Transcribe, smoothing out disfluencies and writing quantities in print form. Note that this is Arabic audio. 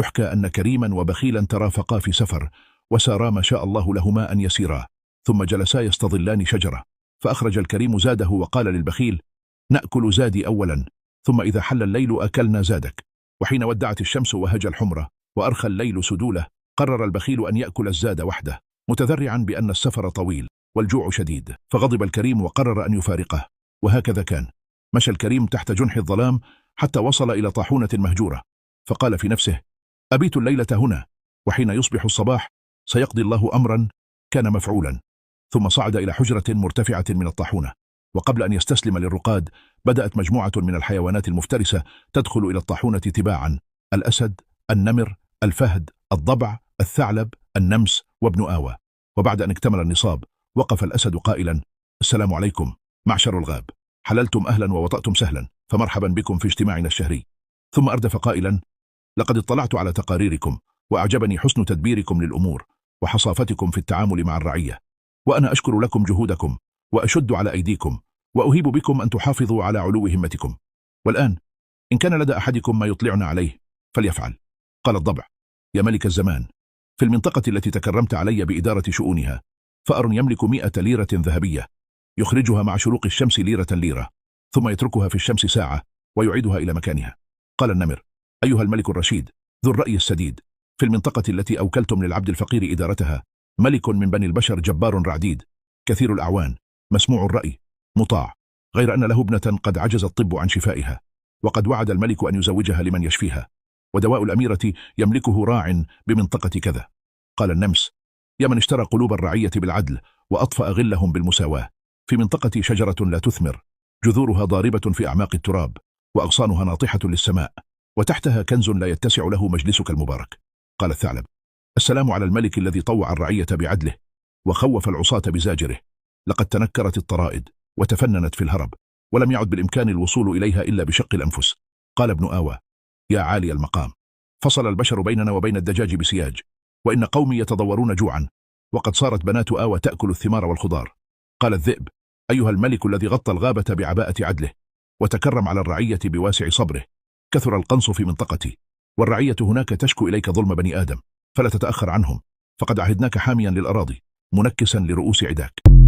يحكى أن كريما وبخيلا ترافقا في سفر، وسارا ما شاء الله لهما أن يسيرا، ثم جلسا يستظلان شجرة، فأخرج الكريم زاده وقال للبخيل: نأكل زادي أولا، ثم إذا حل الليل أكلنا زادك. وحين ودعت الشمس وهج الحمرة وأرخى الليل سدوله، قرر البخيل أن يأكل الزاد وحده، متذرعا بأن السفر طويل والجوع شديد، فغضب الكريم وقرر أن يفارقه. وهكذا كان. مشى الكريم تحت جنح الظلام حتى وصل إلى طاحونة مهجورة، فقال في نفسه: أبيت الليلة هنا، وحين يصبح الصباح سيقضي الله أمرا كان مفعولا. ثم صعد إلى حجرة مرتفعة من الطاحونة، وقبل أن يستسلم للرقاد بدأت مجموعة من الحيوانات المفترسة تدخل إلى الطاحونة تباعا: الأسد، النمر، الفهد، الضبع، الثعلب، النمس، وابن آوى. وبعد أن اكتمل النصاب وقف الأسد قائلا: السلام عليكم معشر الغاب، حللتم أهلا ووطأتم سهلا، فمرحبا بكم في اجتماعنا الشهري. ثم أردف قائلا: لقد اطلعت على تقاريركم، وأعجبني حسن تدبيركم للأمور وحصافتكم في التعامل مع الرعية، وأنا أشكر لكم جهودكم وأشد على أيديكم، وأهيب بكم أن تحافظوا على علو همتكم. والآن إن كان لدى أحدكم ما يطلعنا عليه فليفعل. قال الضبع: يا ملك الزمان، في المنطقة التي تكرمت علي بإدارة شؤونها فأر يملك 100 ليرة ذهبية، يخرجها مع شروق الشمس ليرة، ثم يتركها في الشمس ساعة ويعيدها إلى مكانها. قال النمر: أيها الملك الرشيد ذو الرأي السديد، في المنطقة التي أوكلتم للعبد الفقير إدارتها ملك من بني البشر جبار رعديد، كثير الأعوان، مسموع الرأي، مطاع، غير أن له ابنة قد عجز الطب عن شفائها، وقد وعد الملك أن يزوجها لمن يشفيها، ودواء الأميرة يملكه راع بمنطقة كذا. قال النمس: يا من اشترى قلوب الرعية بالعدل وأطفأ غلهم بالمساواة، في منطقة شجرة لا تثمر، جذورها ضاربة في أعماق التراب، وأغصانها ناطحة للسماء، وتحتها كنز لا يتسع له مجلسك المبارك. قال الثعلب: السلام على الملك الذي طوع الرعية بعدله وخوف العصاة بزاجره، لقد تنكرت الطرائد وتفننت في الهرب، ولم يعد بالإمكان الوصول إليها إلا بشق الأنفس. قال ابن آوى: يا عالي المقام، فصل البشر بيننا وبين الدجاج بسياج، وإن قومي يتضورون جوعا، وقد صارت بنات آوى تأكل الثمار والخضار. قال الذئب: أيها الملك الذي غطى الغابة بعباءة عدله وتكرم على الرعية بواسع صبره، كثر القنص في منطقتي، والرعية هناك تشكو إليك ظلم بني آدم، فلا تتأخر عنهم، فقد عهدناك حاميا للأراضي منكسا لرؤوس عداك.